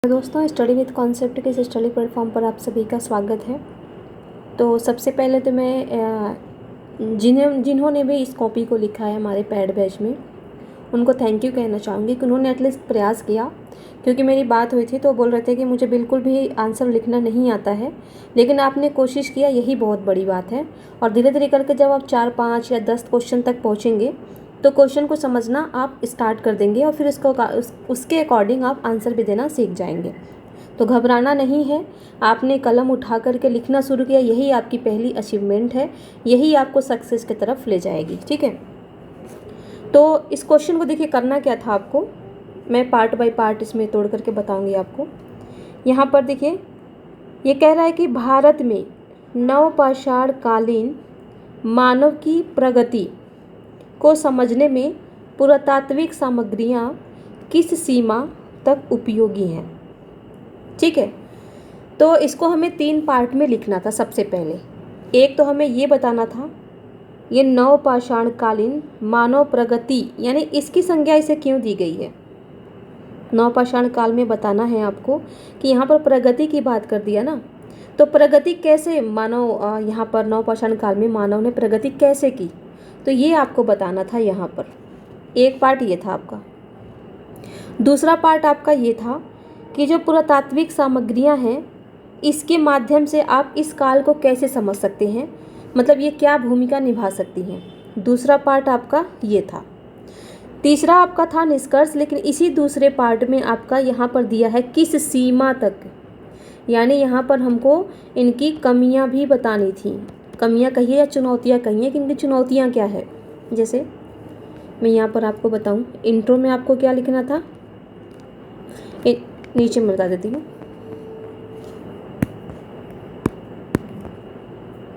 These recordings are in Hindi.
दोस्तों, स्टडी विद कॉन्सेप्ट के इस स्टडी प्लेटफॉर्म पर आप सभी का स्वागत है। तो सबसे पहले तो मैं जिन्होंने भी इस कॉपी को लिखा है हमारे पैड बैच में, उनको थैंक यू कहना चाहूँगी कि उन्होंने एटलीस्ट प्रयास किया। क्योंकि मेरी बात हुई थी तो बोल रहे थे कि मुझे बिल्कुल भी आंसर लिखना नहीं आता है, लेकिन आपने कोशिश किया, यही बहुत बड़ी बात है। और धीरे धीरे करके जब आप 4, 5 या 10 क्वेश्चन तक पहुँचेंगे तो क्वेश्चन को समझना आप स्टार्ट कर देंगे और फिर उसके अकॉर्डिंग आप आंसर भी देना सीख जाएंगे। तो घबराना नहीं है, आपने कलम उठा करके लिखना शुरू किया, यही आपकी पहली अचीवमेंट है, यही आपको सक्सेस की तरफ ले जाएगी। ठीक है, तो इस क्वेश्चन को देखिए करना क्या था आपको, मैं पार्ट बाय पार्ट इसमें तोड़ करके बताऊंगी आपको। यहाँ पर देखिए, ये कह रहा है कि भारत में नवपाषाण कालीन मानव की प्रगति को समझने में पुरातात्विक सामग्रियाँ किस सीमा तक उपयोगी हैं। ठीक है, तो इसको हमें 3 पार्ट में लिखना था। सबसे पहले एक तो हमें ये बताना था, ये नवपाषाण कालीन मानव प्रगति यानी इसकी संज्ञा इसे क्यों दी गई है। नवपाषाण काल में बताना है आपको कि यहाँ पर प्रगति की बात कर दिया ना, तो प्रगति कैसे मानव, यहाँ पर नवपाषाण काल में मानव ने प्रगति कैसे की, तो ये आपको बताना था। यहाँ पर एक पार्ट ये था आपका। दूसरा पार्ट आपका ये था कि जो पुरातात्विक सामग्रियाँ हैं, इसके माध्यम से आप इस काल को कैसे समझ सकते हैं, मतलब ये क्या भूमिका निभा सकती हैं। दूसरा पार्ट आपका ये था। तीसरा आपका था निष्कर्ष, लेकिन इसी दूसरे पार्ट में आपका यहाँ पर दिया है किस सीमा तक, यानी यहाँ पर हमको इनकी कमियाँ भी बतानी थी। कमियाँ कहिए या चुनौतियाँ कहिए कि इनकी चुनौतियाँ क्या है। जैसे मैं यहाँ पर आपको बताऊँ, इंट्रो में आपको क्या लिखना था, नीचे मैं बता देती हूँ।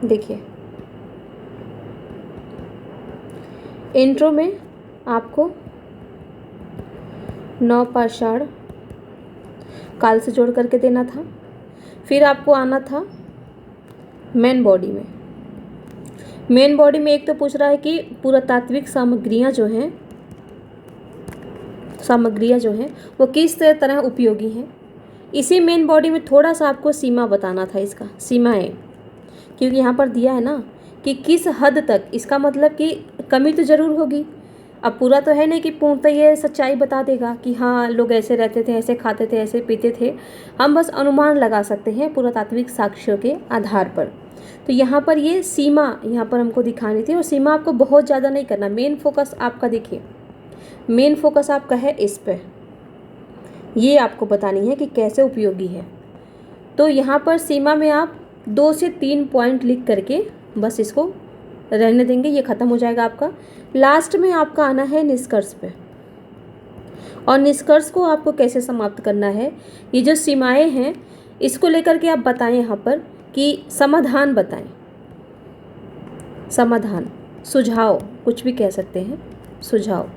देखिए, इंट्रो में आपको नवपाषाण काल से जोड़ करके देना था। फिर आपको आना था मेन बॉडी में। मेन बॉडी में एक तो पूछ रहा है कि पुरातात्विक सामग्रियाँ जो हैं वो किस तरह उपयोगी हैं। इसी मेन बॉडी में थोड़ा सा आपको सीमा बताना था, इसका सीमाएं, क्योंकि यहाँ पर दिया है ना कि किस हद तक, इसका मतलब कि कमी तो ज़रूर होगी। अब पूरा तो है नहीं कि पूर्णतः ये सच्चाई बता देगा कि हाँ लोग ऐसे रहते थे, ऐसे खाते थे, ऐसे पीते थे। हम बस अनुमान लगा सकते हैं पुरातात्विक साक्ष्यों के आधार पर। तो यहाँ पर ये सीमा यहाँ पर हमको दिखानी थी, और सीमा आपको बहुत ज़्यादा नहीं करना। मेन फोकस आपका देखिए, मेन फोकस आपका है इस पर, ये आपको बतानी है कि कैसे उपयोगी है। तो यहाँ पर सीमा में आप 2 से 3 पॉइंट लिख करके बस इसको रहने देंगे, ये ख़त्म हो जाएगा आपका। लास्ट में आपका आना है निष्कर्ष पे, और निष्कर्ष को आपको कैसे समाप्त करना है, ये जो सीमाएं हैं इसको लेकर के आप बताएं यहाँ पर कि समाधान बताएं। समाधान, सुझाव, कुछ भी कह सकते हैं, सुझाव।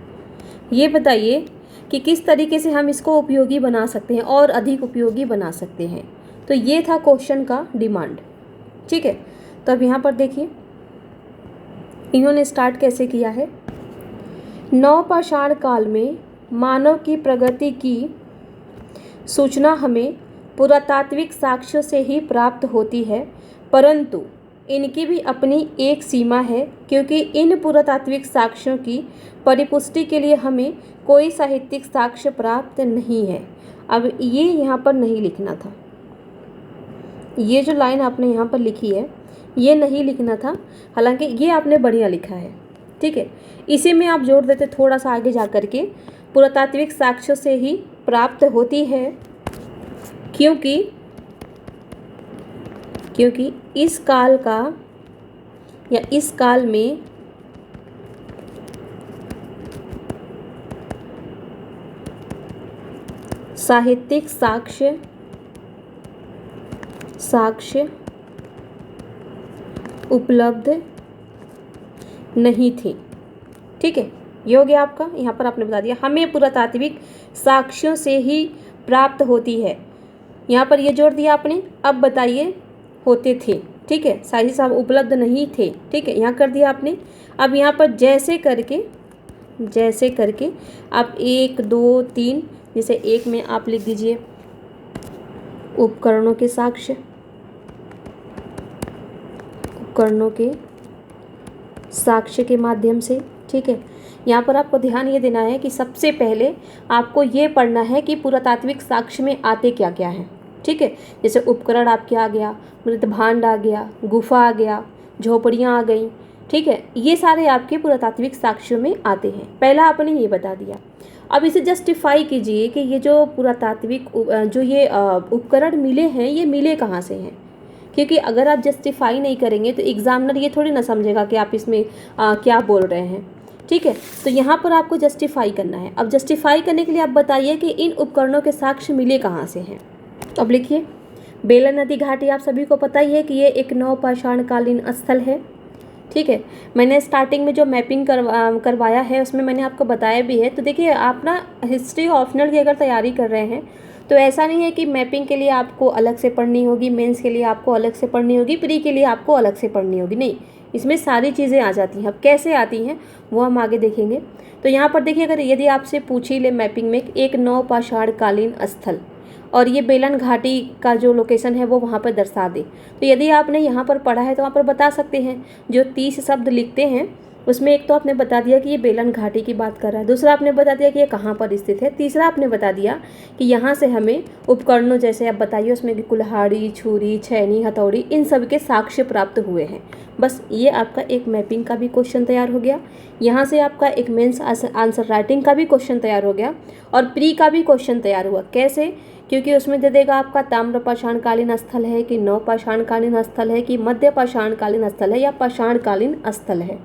ये बताइए कि किस तरीके से हम इसको उपयोगी बना सकते हैं और अधिक उपयोगी बना सकते हैं। तो ये था क्वेश्चन का डिमांड। ठीक है, तो अब यहाँ पर देखिए इन्होंने स्टार्ट कैसे किया है। नवपाषाण काल में मानव की प्रगति की सूचना हमें पुरातात्विक साक्ष्यों से ही प्राप्त होती है, परंतु इनकी भी अपनी एक सीमा है, क्योंकि इन पुरातात्विक साक्ष्यों की परिपुष्टि के लिए हमें कोई साहित्यिक साक्ष्य प्राप्त नहीं है। अब ये यहाँ पर नहीं लिखना था, ये जो लाइन आपने यहाँ पर लिखी है ये नहीं लिखना था, हालांकि ये आपने बढ़िया लिखा है। ठीक है, इसी में आप जोड़ देते थोड़ा सा आगे जा कर के, पुरातात्विक साक्ष्यों से ही प्राप्त होती है, क्योंकि इस काल का या इस काल में साहित्यिक साक्ष्य उपलब्ध नहीं थी। ठीक है, ये हो गया आपका। यहाँ पर आपने बता दिया हमें पुरातात्विक साक्ष्यों से ही प्राप्त होती है, यहाँ पर ये जोड़ दिया आपने। अब बताइए होते थे, ठीक है, साहित्य साहब उपलब्ध नहीं थे, ठीक है, यहाँ कर दिया आपने। अब यहाँ पर जैसे करके आप 1 2 3, जैसे 1 में आप लिख दीजिए उपकरणों के साक्ष्य, उपकरणों के साक्ष्य के माध्यम से। ठीक है, यहाँ पर आपको ध्यान ये देना है कि सबसे पहले आपको ये पढ़ना है कि पुरातात्विक साक्ष्य में आते क्या क्या हैं। ठीक है, जैसे उपकरण आपके आ गया, मृतभांड आ गया, गुफा आ गया, झोपड़ियाँ आ गई। ठीक है, ये सारे आपके पुरातात्विक साक्ष्यों में आते हैं। पहला आपने ये बता दिया। अब इसे जस्टिफाई कीजिए कि ये जो पुरातात्विक जो ये उपकरण मिले हैं, ये मिले कहाँ से हैं। क्योंकि अगर आप जस्टिफाई नहीं करेंगे तो एग्जामिनर ये थोड़ी ना समझेगा कि आप इसमें क्या बोल रहे हैं। ठीक है, तो यहाँ पर आपको जस्टिफाई करना है। अब जस्टिफाई करने के लिए आप बताइए कि इन उपकरणों के साक्ष्य मिले कहाँ से हैं। तो अब लिखिए, बेलन नदी घाटी आप सभी को पता ही है कि ये एक नवपाषाणकालीन स्थल है। ठीक है, मैंने स्टार्टिंग में जो मैपिंग करवाया है उसमें मैंने आपको बताया भी है। तो देखिए, आप ना हिस्ट्री ऑप्शनल की अगर तैयारी कर रहे हैं तो ऐसा नहीं है कि मैपिंग के लिए आपको अलग से पढ़नी होगी, मेंस के लिए आपको अलग से पढ़नी होगी, प्री के लिए आपको अलग से पढ़नी होगी। नहीं, इसमें सारी चीज़ें आ जाती हैं। अब कैसे आती हैं वो हम आगे देखेंगे। तो यहाँ पर देखिए, अगर यदि आपसे पूछ ही ले मैपिंग में एक नवपाषाणकालीन स्थल और ये बेलन घाटी का जो लोकेशन है वो वहाँ पर दर्शा दे, तो यदि आपने यहाँ पर पढ़ा है तो वहाँ पर बता सकते हैं। जो 30 शब्द लिखते हैं उसमें एक तो आपने बता दिया कि ये बेलन घाटी की बात कर रहा है, दूसरा आपने बता दिया कि ये कहाँ पर स्थित है, तीसरा आपने बता दिया कि यहाँ से हमें उपकरणों जैसे आप बताइए उसमें कि कुल्हाड़ी, छुरी, छैनी, हथौड़ी, इन सब के साक्ष्य प्राप्त हुए हैं। बस ये आपका एक मैपिंग का भी क्वेश्चन तैयार हो गया। यहाँ से आपका एक मेंस आंसर राइटिंग का भी क्वेश्चन तैयार हो गया और प्री का भी क्वेश्चन तैयार हुआ। कैसे? क्योंकि उसमें दे देगा आपका ताम्रपाषाणकालीन स्थल है कि नवपाषाणकालीन स्थल है कि मध्यपाषाणकालीन स्थल है या पाषाणकालीन स्थल है।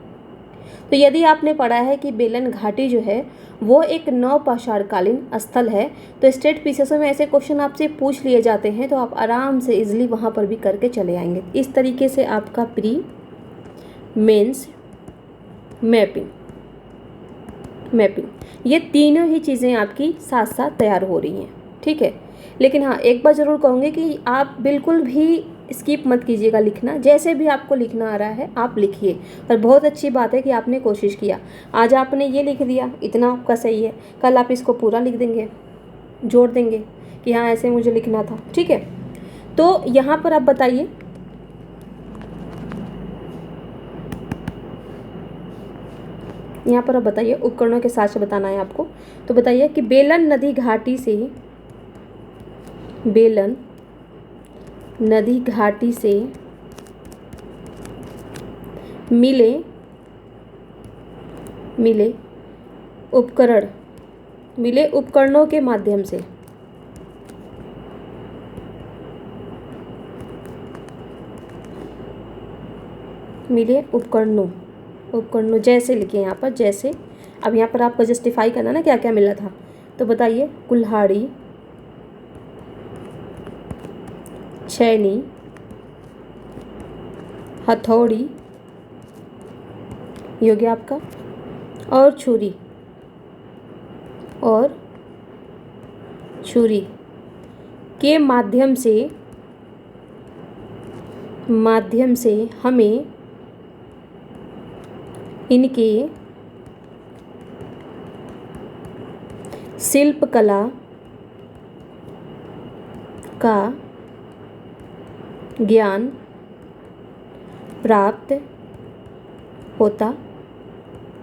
तो यदि आपने पढ़ा है कि बेलन घाटी जो है वो एक नवपाषाणकालीन स्थल है, तो स्टेट पीसीएस में ऐसे क्वेश्चन आपसे पूछ लिए जाते हैं, तो आप आराम से इजीली वहाँ पर भी करके चले आएंगे। इस तरीके से आपका प्री, मेंस, मैपिंग ये तीनों ही चीज़ें आपकी साथ साथ तैयार हो रही हैं। ठीक है, लेकिन हाँ, एक बार ज़रूर कहूँगी कि आप बिल्कुल भी स्किप मत कीजिएगा लिखना। जैसे भी आपको लिखना आ रहा है आप लिखिए। और बहुत अच्छी बात है कि आपने कोशिश किया। आज आपने ये लिख दिया, इतना आपका सही है, कल आप इसको पूरा लिख देंगे, जोड़ देंगे कि हाँ ऐसे मुझे लिखना था। ठीक है, तो यहाँ पर आप बताइए, यहाँ पर आप बताइए उपकरणों के साक्ष्य बताना है आपको। तो बताइए कि बेलन नदी घाटी से मिले उपकरणों के माध्यम से मिले उपकरणों जैसे लिखे यहाँ पर, जैसे। अब यहाँ पर आपको जस्टिफाई करना ना क्या क्या मिला था। तो बताइए, कुल्हाड़ी, छैनी, हथौड़ी, ये हो गया आपका, और छुरी के माध्यम से हमें इनके शिल्पकला का ज्ञान प्राप्त होता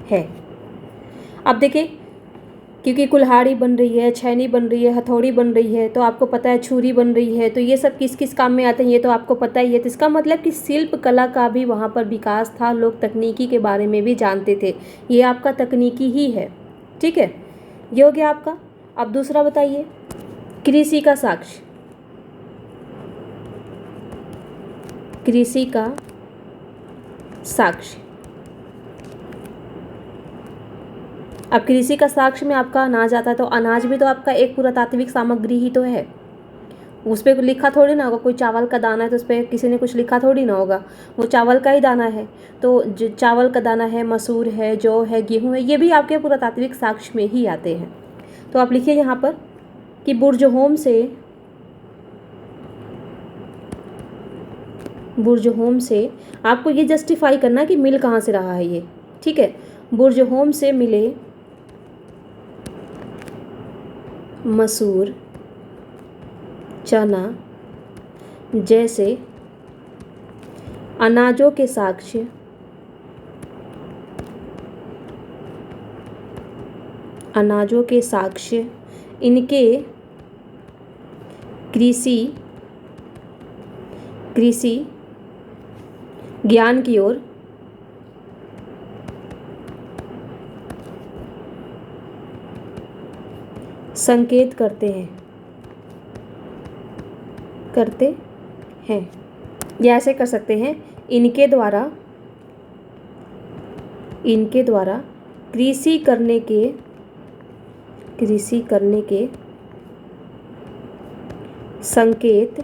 है। अब देखिए, क्योंकि कुल्हाड़ी बन रही है, छैनी बन रही है, हथौड़ी बन रही है, तो आपको पता है छुरी बन रही है, तो ये सब किस किस काम में आते हैं ये तो आपको पता ही है। तो इसका मतलब कि शिल्प कला का भी वहाँ पर विकास था, लोग तकनीकी के बारे में भी जानते थे। ये आपका तकनीकी ही है। ठीक है, ये हो गया आपका। अब दूसरा बताइए, कृषि का साक्ष्य। अब कृषि का साक्ष्य में आपका अनाज आता है, तो अनाज भी तो आपका एक पुरातात्विक सामग्री ही तो है। उस पर लिखा थोड़ी ना होगा, कोई चावल का दाना है तो उस पर किसी ने कुछ लिखा थोड़ी ना होगा, वो चावल का ही दाना है। तो जो चावल का दाना है, मसूर है, जौ है, गेहूँ है, ये भी आपके पुरातात्विक साक्ष्य में ही आते हैं। तो आप लिखिए यहाँ पर कि बुर्जहोम से आपको ये जस्टिफाई करना कि मिल कहाँ से रहा है ये। ठीक है, बुर्जहोम से मिले मसूर, चना, जैसे अनाजों के साक्ष्य, अनाजों के साक्ष्य इनके कृषि ज्ञान की ओर संकेत करते हैं। या ऐसे कर सकते हैं, इनके द्वारा कृषि करने के संकेत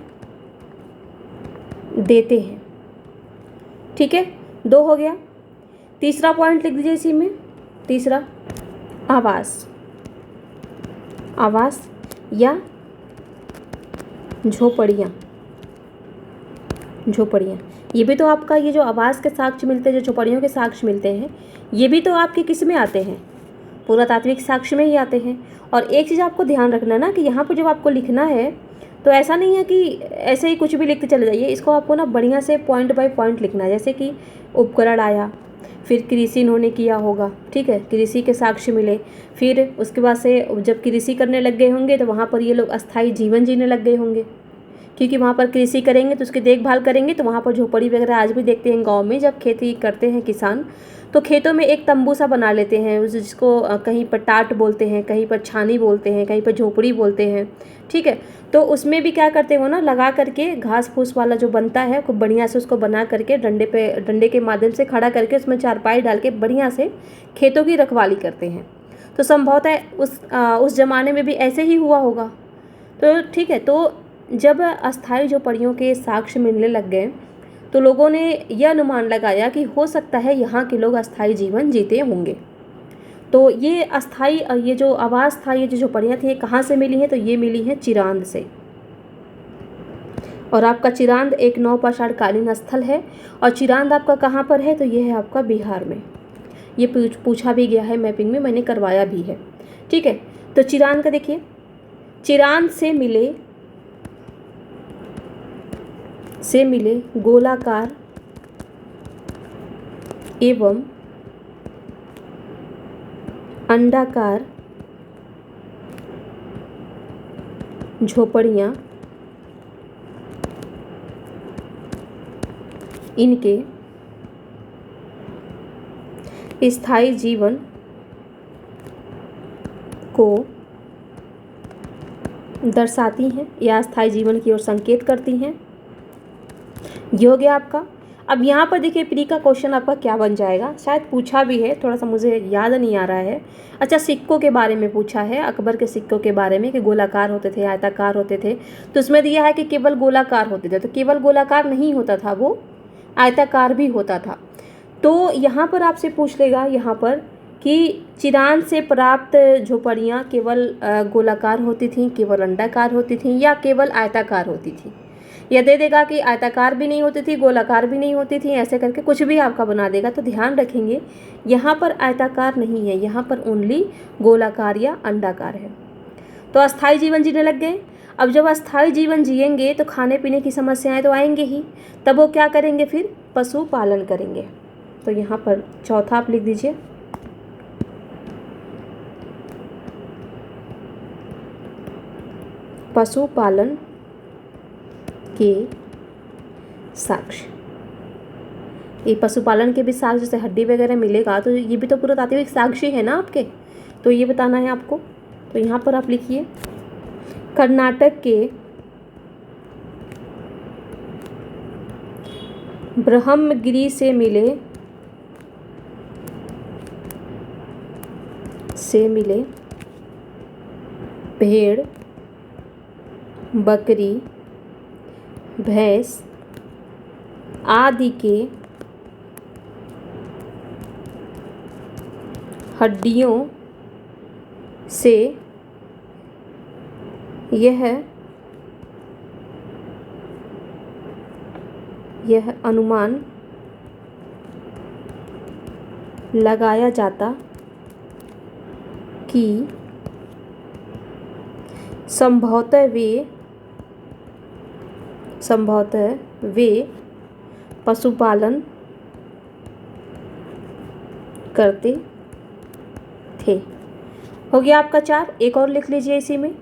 देते हैं। ठीक है, 2 हो गया। तीसरा पॉइंट लिख दीजिए इसी में। तीसरा, आवास या झोपड़ियाँ। ये भी तो आपका, ये जो आवास के साक्ष्य मिलते हैं, जो झोपड़ियों के साक्ष्य मिलते हैं, ये भी तो आपके किस में आते हैं? पुरातात्विक साक्ष्य में ही आते हैं। और एक चीज़ आपको ध्यान रखना ना कि यहाँ पर जब आपको लिखना है तो ऐसा नहीं है कि ऐसे ही कुछ भी लिखते चले जाइए। इसको आपको ना बढ़िया से पॉइंट बाय पॉइंट लिखना है। जैसे कि उपकरण आया, फिर कृषि इन्होंने किया होगा, ठीक है, कृषि के साक्ष्य मिले, फिर उसके बाद से जब कृषि करने लग गए होंगे तो वहाँ पर ये लोग अस्थायी जीवन जीने लग गए होंगे, क्योंकि वहाँ पर कृषि करेंगे तो उसकी देखभाल करेंगे। तो वहाँ पर झोपड़ी वगैरह आज भी देखते हैं गाँव में, जब खेती करते हैं किसान तो खेतों में एक तंबू सा बना लेते हैं, जिसको कहीं पर टाट बोलते हैं, कहीं पर छानी बोलते हैं, कहीं पर झोपड़ी बोलते हैं। ठीक है, तो उसमें भी क्या करते हो ना, लगा करके घास फूस वाला जो बनता है खूब बढ़िया से उसको बना करके डंडे के माध्यम से खड़ा करके उसमें चारपाई डाल के बढ़िया से खेतों की रखवाली करते हैं। तो संभवतः उस ज़माने में भी ऐसे ही हुआ होगा। तो ठीक है, तो जब अस्थायी झोपड़ियों के साक्ष्य मिलने लग गए तो लोगों ने यह अनुमान लगाया कि हो सकता है यहाँ के लोग अस्थायी जीवन जीते होंगे। तो ये अस्थायी, ये जो आवास था, ये जो झोपड़ियाँ थी, ये कहाँ से मिली हैं? तो ये मिली हैं चिरांद से। और आपका चिरांद एक नवपाषाणकालीन स्थल है। और चिरांद आपका कहाँ पर है? तो ये है आपका बिहार में। ये पूछा भी गया है मैपिंग में, मैंने करवाया भी है। ठीक है, तो चिरांद का देखिए, चिरांद से मिले गोलाकार एवं अंडाकार झोपड़ियाँ इनके स्थायी जीवन को दर्शाती हैं या स्थायी जीवन की ओर संकेत करती हैं। ये हो गया आपका। अब यहाँ पर देखिए प्री का क्वेश्चन आपका क्या बन जाएगा, शायद पूछा भी है, थोड़ा सा मुझे याद नहीं आ रहा है। अच्छा, सिक्कों के बारे में पूछा है, अकबर के सिक्कों के बारे में, कि गोलाकार होते थे, आयताकार होते थे। तो उसमें दिया है कि केवल गोलाकार होते थे, तो केवल गोलाकार नहीं होता था, वो आयताकार भी होता था। तो यहाँ पर आपसे पूछ लेगा यहाँ पर कि चिरांद से प्राप्त झोपड़ियाँ केवल गोलाकार होती थीं, केवल अंडाकार होती थीं, या केवल आयताकार होती थी। या दे देगा कि आयताकार भी नहीं होती थी, गोलाकार भी नहीं होती थी, ऐसे करके कुछ भी आपका बना देगा। तो ध्यान रखेंगे यहाँ पर आयताकार नहीं है, यहाँ पर ओनली गोलाकार या अंडाकार है। तो अस्थायी जीवन जीने लग गए। अब जब अस्थायी जीवन जिएंगे तो खाने पीने की समस्याएं तो आएंगे ही, तब वो क्या करेंगे? फिर पशुपालन करेंगे। तो यहाँ पर चौथा आप लिख दीजिए, पशुपालन के साक्ष्य। ये पशुपालन के भी साक्ष्य, जैसे हड्डी वगैरह मिलेगा तो ये भी तो पुरातात्विक साक्ष्य है ना आपके, तो ये बताना है आपको। तो यहाँ पर आप लिखिए, कर्नाटक के ब्रह्मगिरी से मिले भेड़, बकरी, भैंस आदि के हड्डियों से यह अनुमान लगाया जाता कि संभवतः वे संभवतः वे पशुपालन करते थे। हो गया आपका 4। एक और लिख लीजिए इसी में।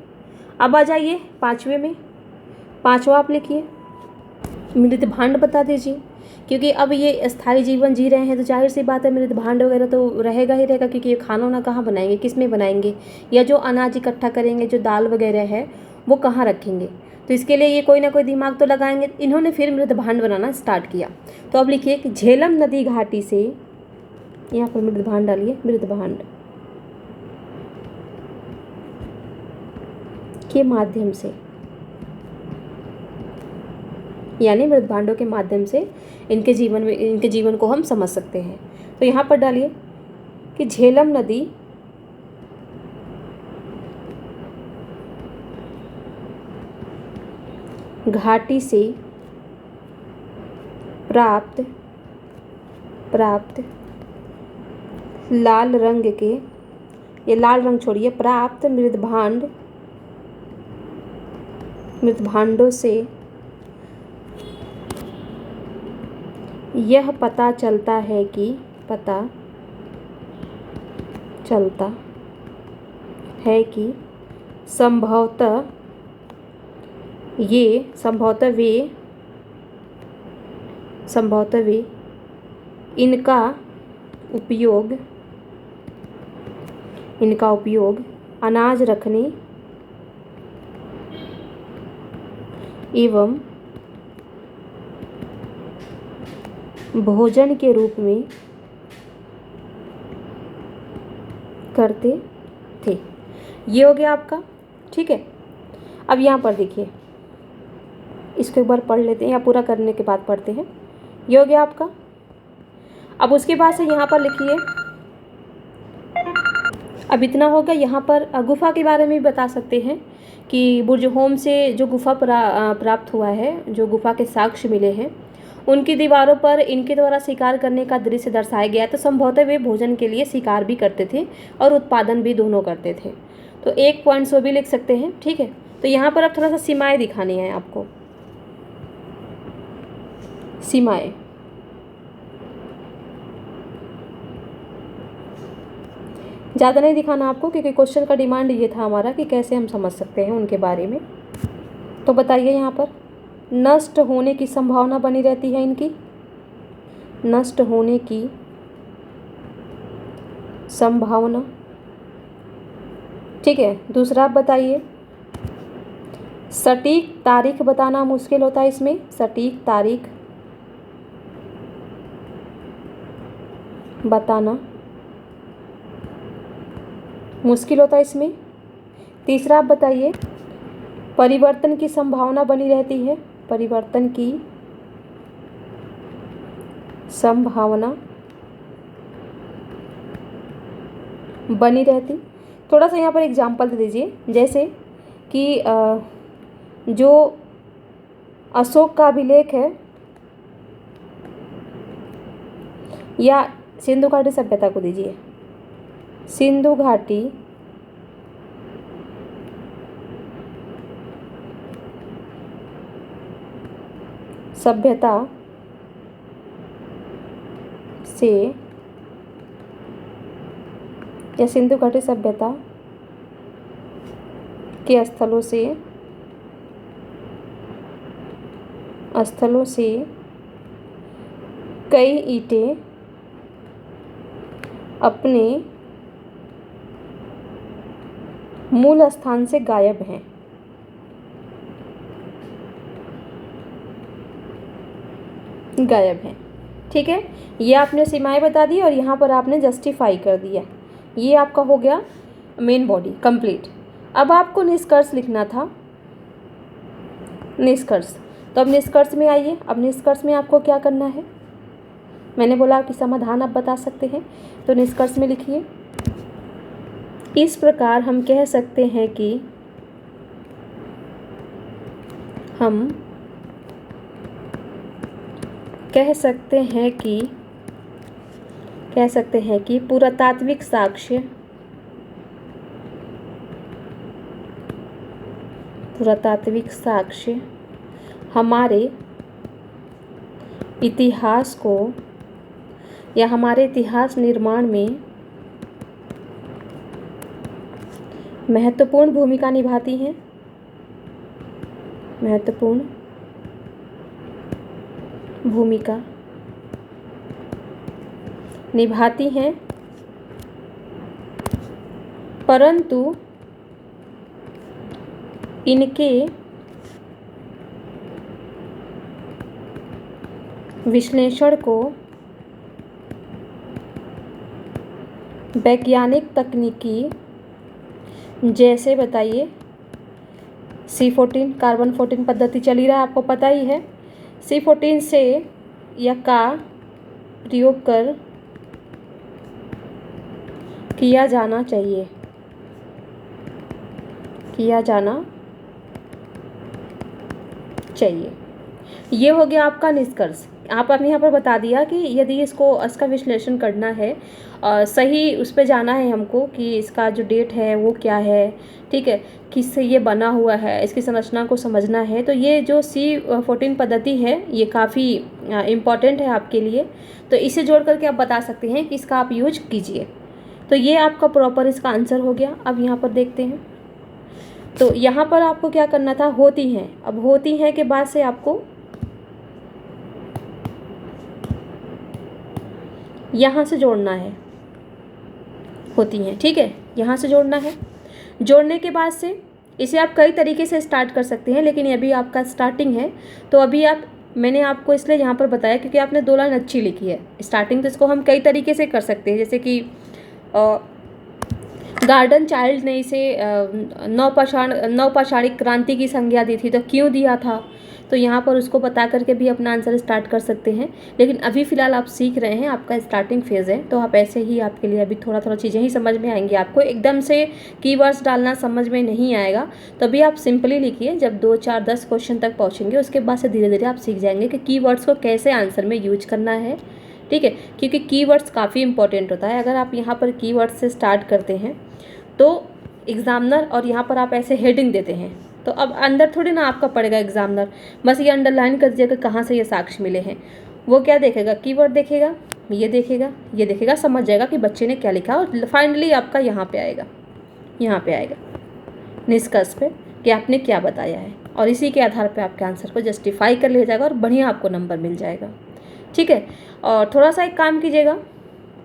अब आ जाइए 5वें में। 5वां आप लिखिए, मृदभांड बता दीजिए। क्योंकि अब ये स्थायी जीवन जी रहे हैं तो जाहिर सी बात है मृदभांड वगैरह तो रहेगा ही रहेगा, क्योंकि ये खाना वाना कहाँ बनाएंगे, किस में बनाएंगे, या जो अनाज इकट्ठा करेंगे, जो दाल वगैरह है वो कहाँ रखेंगे। तो इसके लिए ये कोई ना कोई दिमाग तो लगाएंगे। इन्होंने फिर मृदभांड बनाना स्टार्ट किया। तो अब लिखिए कि झेलम नदी घाटी से, यहाँ पर मृदभांड डालिए, मृदभांड के माध्यम से, यानी मृदभांडों के माध्यम से इनके जीवन को हम समझ सकते हैं। तो यहाँ पर डालिए कि झेलम नदी घाटी से प्राप्त लाल रंग के, ये लाल रंग छोड़िए, प्राप्त मृदभांडों से यह पता चलता है कि संभवतः वे इनका उपयोग अनाज रखने एवं भोजन के रूप में करते थे। ये हो गया आपका, ठीक है। अब यहाँ पर देखिए, इसको एक बार पढ़ लेते हैं या पूरा करने के बाद पढ़ते हैं। ये हो गया आपका। अब उसके बाद से यहाँ पर लिखिए, अब इतना हो गया। यहाँ पर गुफा के बारे में भी बता सकते हैं कि बुर्जहोम से जो गुफा प्राप्त हुआ है, जो गुफा के साक्ष्य मिले हैं, उनकी दीवारों पर इनके द्वारा शिकार करने का दृश्य दर्शाया गया है। तो संभवतः वे भोजन के लिए शिकार भी करते थे और उत्पादन भी दोनों करते थे। तो एक पॉइंट वो भी लिख सकते हैं, ठीक है। तो यहाँ पर अब थोड़ा सा सीमाएं दिखानी है आपको, सीमाएं। ज़्यादा नहीं दिखाना आपको, क्योंकि क्वेश्चन का डिमांड ये था हमारा कि कैसे हम समझ सकते हैं उनके बारे में। तो बताइए, यहाँ पर नष्ट होने की संभावना बनी रहती है इनकी, नष्ट होने की संभावना, ठीक है। दूसरा आप बताइए, सटीक तारीख बताना मुश्किल होता है इसमें, सटीक तारीख बताना मुश्किल होता है इसमें। तीसरा आप बताइए, परिवर्तन की संभावना बनी रहती है, परिवर्तन की संभावना बनी रहती। थोड़ा सा यहाँ पर एग्जाम्पल दे दीजिए, जैसे कि जो अशोक का अभिलेख है या सिंधु घाटी सभ्यता को दीजिए, सिंधु घाटी सभ्यता से या सिंधु घाटी सभ्यता के स्थलों से कई ईंटें अपने मूल स्थान से गायब हैं। ठीक है, ये आपने सीमाएं बता दी और यहाँ पर आपने जस्टिफाई कर दिया। ये आपका हो गया मेन बॉडी कंप्लीट। अब आपको निष्कर्ष लिखना था, निष्कर्ष। तो अब निष्कर्ष में आइए। अब निष्कर्ष में आपको क्या करना है, मैंने बोला कि समाधान आप बता सकते हैं, तो निष्कर्ष में लिखिए, इस प्रकार हम कह सकते हैं कि कह सकते हैं कि पुरातात्विक साक्ष्य हमारे इतिहास को या हमारे इतिहास निर्माण में महत्वपूर्ण भूमिका निभाती हैं, महत्वपूर्ण भूमिका निभाती हैं, परंतु इनके विश्लेषण को वैज्ञानिक तकनीकी, जैसे बताइए C14 कार्बन 14 पद्धति चल ही रहा है, आपको पता ही है। C14 से या का प्रयोग कर किया जाना चाहिए, किया जाना चाहिए। ये हो गया आपका निष्कर्ष। आपने यहाँ पर बता दिया कि यदि इसका विश्लेषण करना है, सही उस पर जाना है हमको कि इसका जो डेट है वो क्या है, ठीक है, किससे ये बना हुआ है, इसकी संरचना को समझना है, तो ये जो C14 पद्धति है ये काफ़ी इम्पॉर्टेंट है आपके लिए। तो इसे जोड़ करके आप बता सकते हैं कि इसका आप यूज कीजिए। तो ये आपका प्रॉपर इसका आंसर हो गया। अब यहाँ पर देखते हैं, तो यहाँ पर आपको क्या करना था, होती हैं। अब होती हैं के बाद से आपको यहाँ से जोड़ना है, होती हैं, ठीक है, यहाँ से जोड़ना है। जोड़ने के बाद से इसे आप कई तरीके से स्टार्ट कर सकते हैं, लेकिन अभी आपका स्टार्टिंग है तो अभी मैंने आपको इसलिए यहाँ पर बताया क्योंकि आपने 2 लाइन अच्छी लिखी है। स्टार्टिंग तो इसको हम कई तरीके से कर सकते हैं, जैसे कि गार्डन चाइल्ड ने इसे नवपाषाणिक क्रांति की संज्ञा दी थी, तो क्यों दिया था, तो यहाँ पर उसको बता करके भी अपना आंसर स्टार्ट कर सकते हैं। लेकिन अभी फ़िलहाल आप सीख रहे हैं, आपका स्टार्टिंग फेज़ है, तो आप ऐसे ही, आपके लिए अभी थोड़ा थोड़ा चीज़ें ही समझ में आएंगी। आपको एकदम से कीवर्ड्स डालना समझ में नहीं आएगा, तभी आप सिंपली लिखिए। जब 2, 4, 10 क्वेश्चन तक पहुँचेंगे उसके बाद से धीरे धीरे आप सीख जाएंगे कि कीवर्ड्स को कैसे आंसर में यूज करना है, ठीक है, क्योंकि कीवर्ड्स काफ़ी इंपॉर्टेंट होता है। अगर आप यहाँ पर कीवर्ड्स से स्टार्ट करते हैं तो एग्जामिनर, और यहाँ पर आप ऐसे हेडिंग देते हैं तो अब अंदर थोड़ी ना आपका पड़ेगा एग्जामिनर, बस ये अंडरलाइन कर दीजिएगा कहाँ से ये साक्ष्य मिले हैं। वो क्या देखेगा, कीवर्ड देखेगा, ये देखेगा, ये देखेगा, समझ जाएगा कि बच्चे ने क्या लिखा, और फाइनली आपका यहाँ पे आएगा, यहाँ पे आएगा निष्कर्ष पे कि आपने क्या बताया है, और इसी के आधार पे आपके आंसर को जस्टिफाई कर लिया जाएगा और बढ़िया आपको नंबर मिल जाएगा, ठीक है। और थोड़ा सा एक काम कीजिएगा,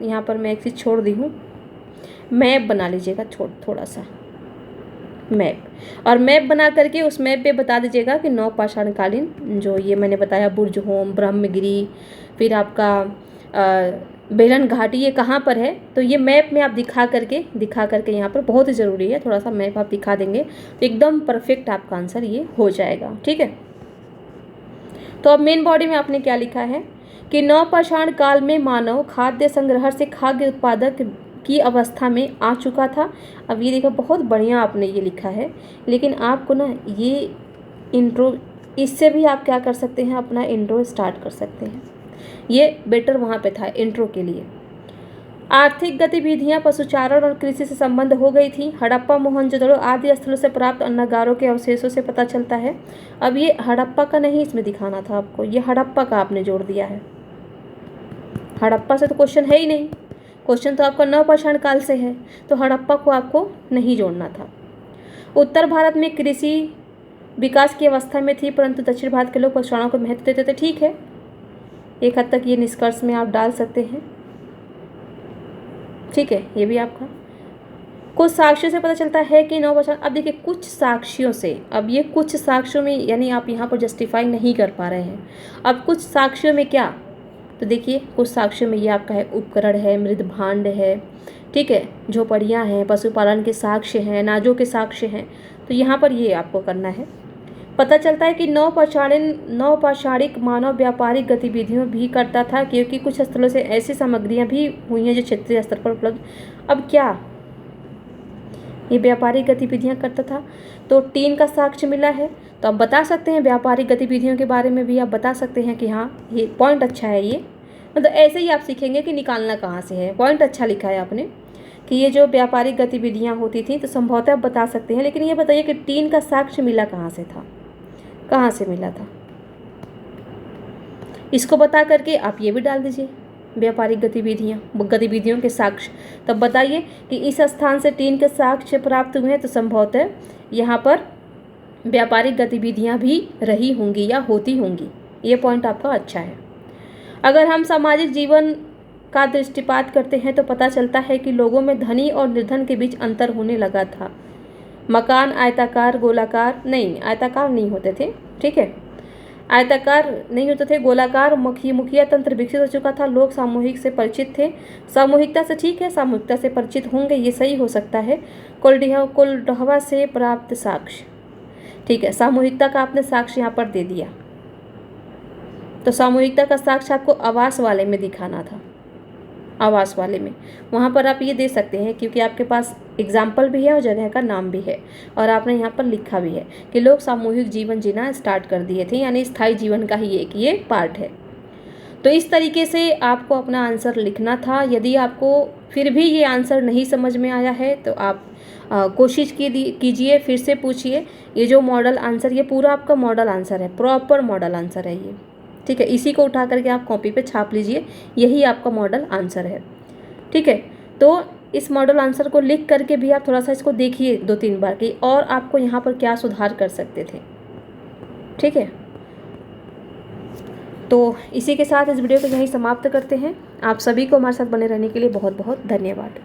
यहाँ पर मैं एक चीज़ छोड़ दी हूँ, मैप बना लीजिएगा, थोड़ा सा मैप, और मैप बना करके उस मैप पे बता दीजिएगा कि नवपाषाणकालीन जो ये मैंने बताया बुर्जहोम, ब्रह्मगिरी, फिर आपका बेलन घाटी, ये कहाँ पर है। तो ये मैप में आप दिखा करके यहाँ पर बहुत ही ज़रूरी है, थोड़ा सा मैप आप दिखा देंगे तो एकदम परफेक्ट आपका आंसर ये हो जाएगा, ठीक है। तो अब मेन बॉडी में आपने क्या लिखा है कि नवपाषाण काल में मानव खाद्य संग्रह से खाद्य उत्पादक की अवस्था में आ चुका था। अब ये देखो, बहुत बढ़िया आपने ये लिखा है, लेकिन आपको ना ये इंट्रो, इससे भी आप क्या कर सकते हैं, अपना इंट्रो स्टार्ट कर सकते हैं। ये बेटर वहाँ पे था इंट्रो के लिए। आर्थिक गतिविधियाँ पशुचारण और कृषि से संबंध हो गई थी। हड़प्पा, मोहनजोदड़ो आदि स्थलों से प्राप्त अन्नगारों के अवशेषों से पता चलता है। अब ये हड़प्पा का नहीं इसमें दिखाना था आपको, ये हड़प्पा का आपने जोड़ दिया है। हड़प्पा से तो क्वेश्चन है ही नहीं, क्वेश्चन तो आपका नवपाषाण काल से है, तो हड़प्पा को आपको नहीं जोड़ना था। उत्तर भारत में कृषि विकास की अवस्था में थी, परंतु दक्षिण भारत के लोग पशुओं को महत्व देते थे, ठीक है, एक हद तक ये निष्कर्ष में आप डाल सकते हैं, ठीक है, ये भी आपका। कुछ साक्ष्यों से पता चलता है कि नवपाषाण, अब देखिए कुछ साक्ष्यों से, अब ये कुछ साक्ष्यों में यानी आप यहाँ पर जस्टिफाई नहीं कर पा रहे हैं। अब कुछ साक्ष्यों में क्या, तो देखिए कुछ साक्ष्यों में ये आपका है उपकरण है, मृद भांड है, ठीक है, झोपड़ियाँ हैं, पशुपालन के साक्ष्य हैं, नाजों के साक्ष्य हैं, तो यहाँ पर ये आपको करना है। पता चलता है कि नवपाषाणिक मानव व्यापारिक गतिविधियों भी करता था, क्योंकि कुछ स्थलों से ऐसी सामग्रियाँ भी हुई हैं जो क्षेत्रीय स्तर पर उपलब्ध। अब क्या ये व्यापारिक गतिविधियाँ करता था, तो टीन का साक्ष्य मिला है, तो आप बता सकते हैं व्यापारिक गतिविधियों के बारे में भी आप बता सकते हैं कि हाँ ये पॉइंट अच्छा है। ये मतलब ऐसे ही आप सीखेंगे कि निकालना कहाँ से है। पॉइंट अच्छा लिखा है आपने कि ये जो व्यापारिक गतिविधियाँ होती थी, तो संभवतः आप बता सकते हैं, लेकिन ये बताइए कि टीन का साक्ष्य मिला कहाँ से था, कहाँ से मिला था, इसको बता करके आप ये भी डाल दीजिए व्यापारिक गतिविधियों के साक्ष्य। तब बताइए कि इस स्थान से टीन के साक्ष्य प्राप्त हुए हैं, तो संभवतः यहाँ पर व्यापारिक गतिविधियाँ भी रही होंगी या होती होंगी। ये पॉइंट आपका अच्छा है। अगर हम सामाजिक जीवन का दृष्टिपात करते हैं तो पता चलता है कि लोगों में धनी और निर्धन के बीच अंतर होने लगा था। मकान आयताकार गोलाकार नहीं, आयताकार नहीं होते थे, ठीक है, आयताकार नहीं होते थे, गोलाकार मुखिया तंत्र विकसित हो चुका था। लोग सामूहिक से परिचित थे, सामूहिकता से, ठीक है, सामूहिकता से परिचित होंगे, ये सही हो सकता है। कुलडहवा से प्राप्त साक्ष्य, ठीक है, सामूहिकता का आपने साक्ष्य यहाँ पर दे दिया, तो सामूहिकता का साक्ष्य आपको आवास वाले में दिखाना था, आवास वाले में, वहाँ पर आप ये दे सकते हैं क्योंकि आपके पास एग्जाम्पल भी है और जगह का नाम भी है और आपने यहाँ पर लिखा भी है कि लोग सामूहिक जीवन जीना स्टार्ट कर दिए थे, यानी स्थायी जीवन का ही एक ये पार्ट है। तो इस तरीके से आपको अपना आंसर लिखना था। यदि आपको फिर भी ये आंसर नहीं समझ में आया है तो आप कोशिश कीजिए, फिर से पूछिए। ये जो मॉडल आंसर, ये पूरा आपका मॉडल आंसर है, प्रॉपर मॉडल आंसर है ये, ठीक है। इसी को उठा करके आप कॉपी पे छाप लीजिए, यही आपका मॉडल आंसर है, ठीक है। तो इस मॉडल आंसर को लिख करके भी आप थोड़ा सा इसको देखिए 2-3 बार कि और आपको यहाँ पर क्या सुधार कर सकते थे, ठीक है। तो इसी के साथ इस वीडियो को यहीं समाप्त करते हैं। आप सभी को हमारे साथ बने रहने के लिए बहुत बहुत धन्यवाद।